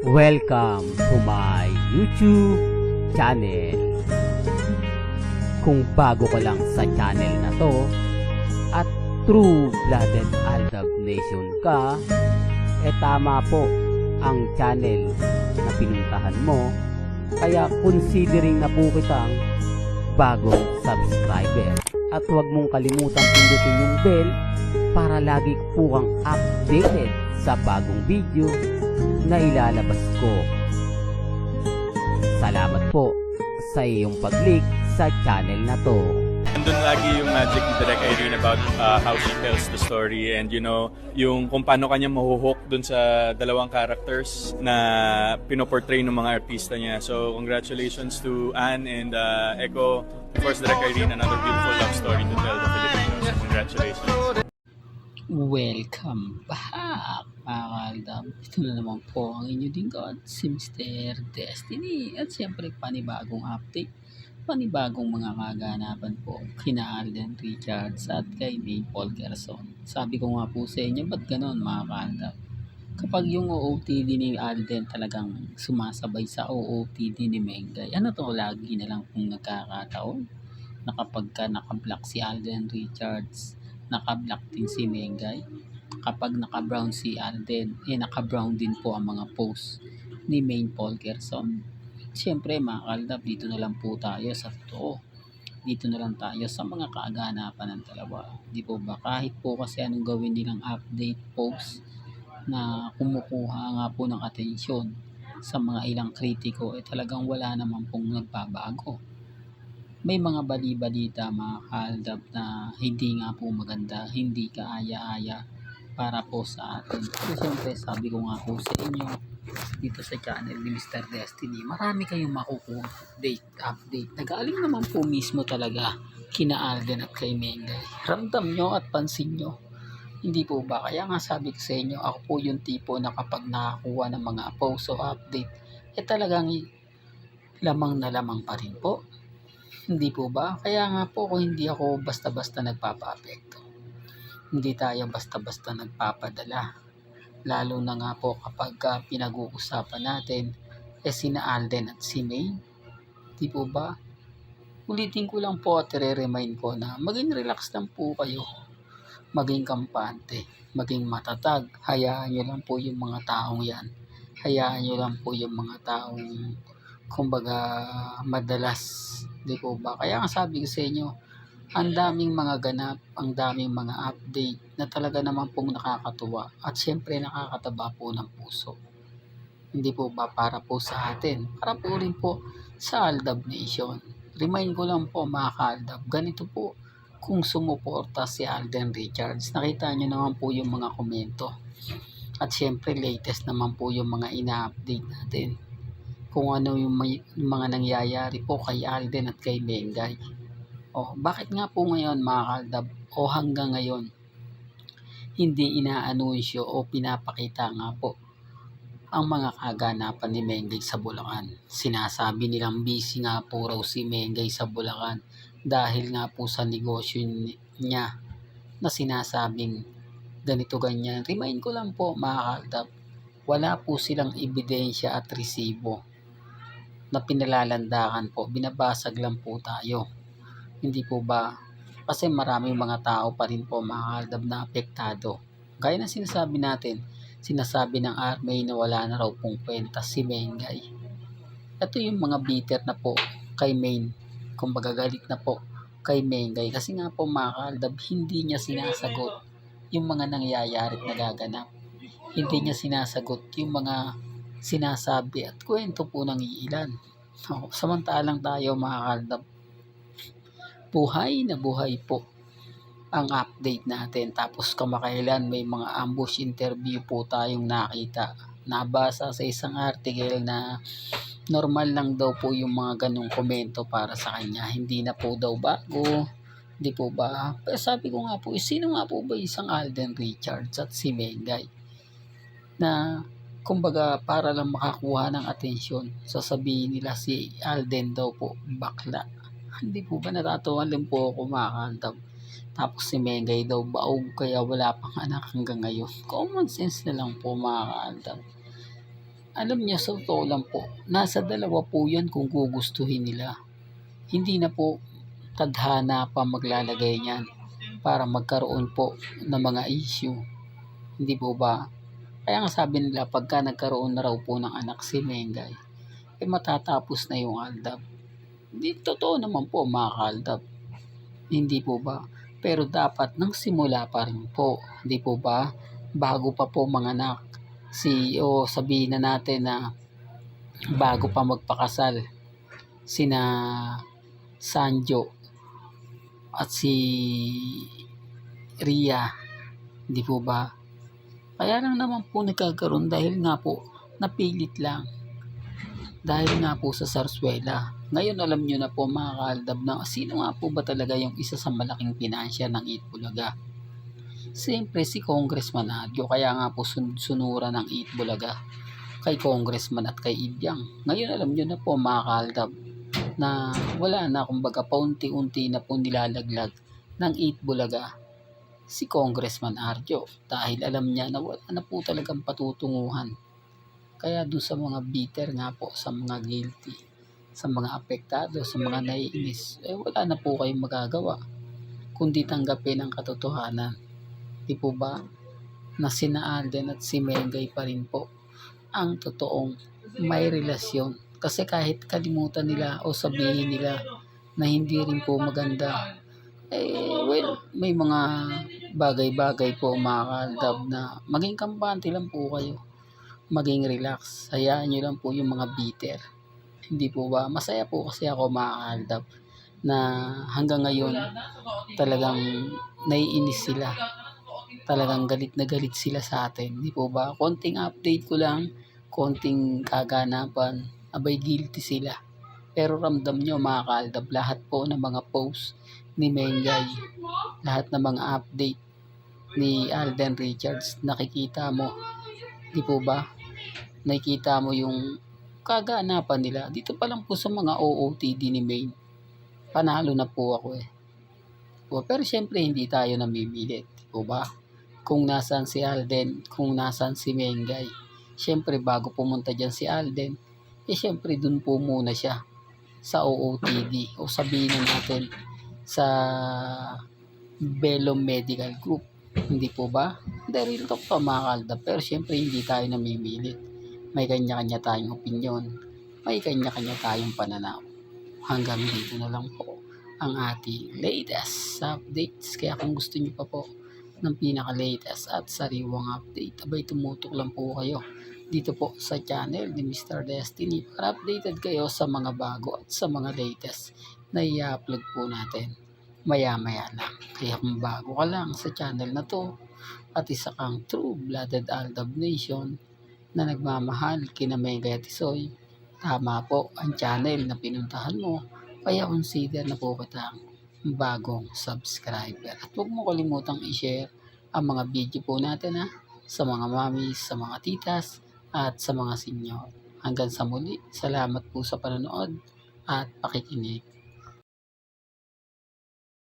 Welcome to my YouTube channel. Kung bago ka lang sa channel na to at true-blooded Aldab Nation ka, tama po ang channel na pinuntahan mo. Kaya considering na po kitang bagong subscriber. At huwag mong kalimutan pindutin yung bell para lagi po kang updated sa bagong video na ilalabas ko. Salamat po sa iyong pag-click sa channel na to. Andun lagi yung magic ni Direk Irene about how she tells the story and yung kung paano kanya mahuhook dun sa dalawang characters na pinoportray ng mga artista niya. So congratulations to Anne and Echo. Of course, Direk Irene, another beautiful love story to tell the Filipinos. So congratulations. Welcome back mga kaaldab. Ito na naman po ang inyo din God, si Mr. Destiny. At siyempre panibagong update, panibagong mga kaganapan po kina Alden Richards at kay May Paul Gerson. Sabi ko nga po sa inyo, ba't ganon mga kaaldab? Kapag yung OOTD ni Alden talagang sumasabay sa OOTD ni Mengay, ano to, lagi na lang kung nagkakataon na kapag ka nakablock si Alden Richards, naka-black din si Mengay. Kapag naka-brown si Alden, naka-brown din po ang mga post ni Main Paul Gerson. Siyempre mga kaaldab, dito na lang po tayo sa totoo. Dito na lang tayo sa mga kaaganapan ng dalawa. Di po ba? Kahit po kasi anong gawin nilang update post na kumukuha nga po ng atensyon sa mga ilang kritiko, talagang wala naman pong nagbabago. May mga bali-balita mga kaaldab na hindi nga po maganda, hindi kaaya-aya para po sa atin. So siyempre sabi ko nga po sa inyo dito sa channel ni Mr. Destiny, marami kayong makukuha update. Nagaling naman po mismo talaga kina Alden at kay Mengay. Ramdam nyo at pansin nyo. Hindi po ba? Kaya nga sabi ko sa inyo, ako po yung tipo na kapag nakakuha ng mga post o update, talagang lamang na lamang pa rin po. Hindi po ba? Kaya nga po kung hindi ako basta-basta nagpapa-apekto. Hindi tayo basta-basta nagpapadala. Lalo na nga po kapag pinag-uusapan natin sina Alden at si May. Hindi po ba? Ulitin ko lang po at i-remind ko na maging relax lang po kayo. Maging kampante. Maging matatag. Hayaan nyo lang po yung mga taong yan. Hayaan nyo lang po yung mga taong kumbaga madalas. Di po ba? Kaya nga sabi ko sa inyo, ang daming mga ganap, ang daming mga update na talaga naman pong nakakatuwa at syempre nakakataba po ng puso. Hindi po ba para po sa atin? Para po rin po sa Aldab Nation. Remind ko lang po mga kaaldab, ganito po kung sumuporta si Alden Richards. Nakita nyo naman po yung mga komento. At syempre latest naman po yung mga ina-update natin. Kung ano yung mga nangyayari po kay Alden at kay Mengay. Bakit nga po ngayon mga kaaldab o hanggang ngayon hindi inaanunsyo o pinapakita nga po ang mga kaganapan ni Mengay sa Bulacan? Sinasabi nilang busy nga po raw si Mengay sa Bulacan dahil nga po sa negosyo niya na sinasabing ganito ganyan. Remind ko lang po mga kaaldab, wala po silang ebidensya at resibo na pinalalandakan po, binabasag lang po tayo. Hindi po ba? Kasi maraming mga tao pa rin po mga kaaldab na apektado. Gaya na sinasabi natin, sinasabi ng army na wala na raw pong kwenta si Mengay. Ito yung mga bitter na po kay Main, kumbaga galit na po kay Mengay. Kasi nga po mga kaaldab, hindi niya sinasagot yung mga nangyayari at nagaganap. Hindi niya sinasagot yung mga sinasabi at kwento po ng iilan. Samantalang tayo mga kaaldab, buhay na buhay po ang update natin. Tapos kamakailan may mga ambush interview po tayong nakita. Nabasa sa isang article na normal lang daw po yung mga ganong komento para sa kanya. Hindi na po daw bago. Hindi po ba? Pero sabi ko nga po, sino nga po ba isang Alden Richards at si Mengay na kumbaga para lang makakuha ng atensyon, sasabihin nila si Alden daw po bakla. Hindi po ba natatawa lang po ako mga kaaldab? Tapos si Mengay daw baog kaya wala pang anak hanggang ngayon. Common sense na lang po mga kaaldab. Alam niyo sa totoo lang po, nasa dalawa po yan kung gugustuhin nila. Hindi na po tadhana pa maglalagay niyan para magkaroon po ng mga issue. Hindi po ba? Kaya nga sabi nila pagka nagkaroon na raw po ng anak si Mengay, matatapos na yung Aldab. Hindi totoo naman po mga kaaldab. Hindi po ba? Pero dapat nang simula pa rin po. Hindi po ba? Bago pa po manganak. O sabihin na natin na bago pa magpakasal sina Sanjo at si Ria. Hindi po ba? Kaya lang naman po nagkakaroon dahil nga po napilit lang. Dahil nga po sa Sarsuela. Ngayon alam nyo na po mga kaaldab na sino nga po ba talaga yung isa sa malaking pinansya ng Itbulaga. Siyempre si Congressman Adyo, kaya nga po sunura ng Itbulaga kay Congressman at kay Ibyang. Ngayon alam nyo na po mga kaaldab na wala na, kumbaga paunti-unti na po nilalaglag ng Itbulaga si Congressman Adyo dahil alam niya na wala na po talagang patutunguhan. Kaya doon sa mga bitter nga po, sa mga guilty, sa mga apektado, sa mga naiinis, wala na po kayong magagawa kundi tanggapin ang katotohanan. Di po ba? Na sina Alden at si Mengay pa rin po ang totoong may relasyon. Kasi kahit kalimutan nila o sabihin nila na hindi rin po maganda, may mga bagay-bagay po mga kaaldab na maging kampante lang po kayo. Maging relax. Hayaan nyo lang po yung mga bitter. Hindi po ba? Masaya po kasi ako mga kaaldab na hanggang ngayon talagang naiinis sila. Talagang galit na galit sila sa atin. Hindi po ba? Konting update ko lang, konting kaganapan, abay guilty sila. Pero ramdam nyo mga kaaldab, lahat po ng mga post ni Mengay, lahat ng mga update ni Alden Richards, nakikita mo. Di po ba? Nakikita mo yung kaganapan nila. Dito pa lang po sa mga OOTD ni Maine, panalo na po ako pero syempre hindi tayo namimilit. Di po ba? Kung nasaan si Alden, kung nasaan si Mengay, syempre bago pumunta dyan si Alden, syempre dun po muna siya sa OOTD o sabihin na natin sa Bello Medical Group. Hindi po ba? Real talk pa mga kaaldab. Pero syempre hindi tayo namimilit. May kanya-kanya tayong opinyon. May kanya-kanya tayong pananaw. Hanggang dito na lang po ang ating latest updates. Kaya kung gusto niyo pa po ng pinaka-latest at sariwang update, abay tumutok lang po kayo dito po sa channel ni Mr. Destiny para updated kayo sa mga bago at sa mga latest na i-upload po natin maya-maya lang. Kaya kung bago ka lang sa channel na to at isa kang true-blooded Aldab Nation na nagmamahal kina Mengay at Isoy, tama po ang channel na pinuntahan mo, kaya consider na po kitang bagong subscriber. At huwag mo kalimutang i-share ang mga video po natin sa mga mamis, sa mga titas, at sa mga senior. Hanggang sa muli, salamat po sa panonood at pakikinig.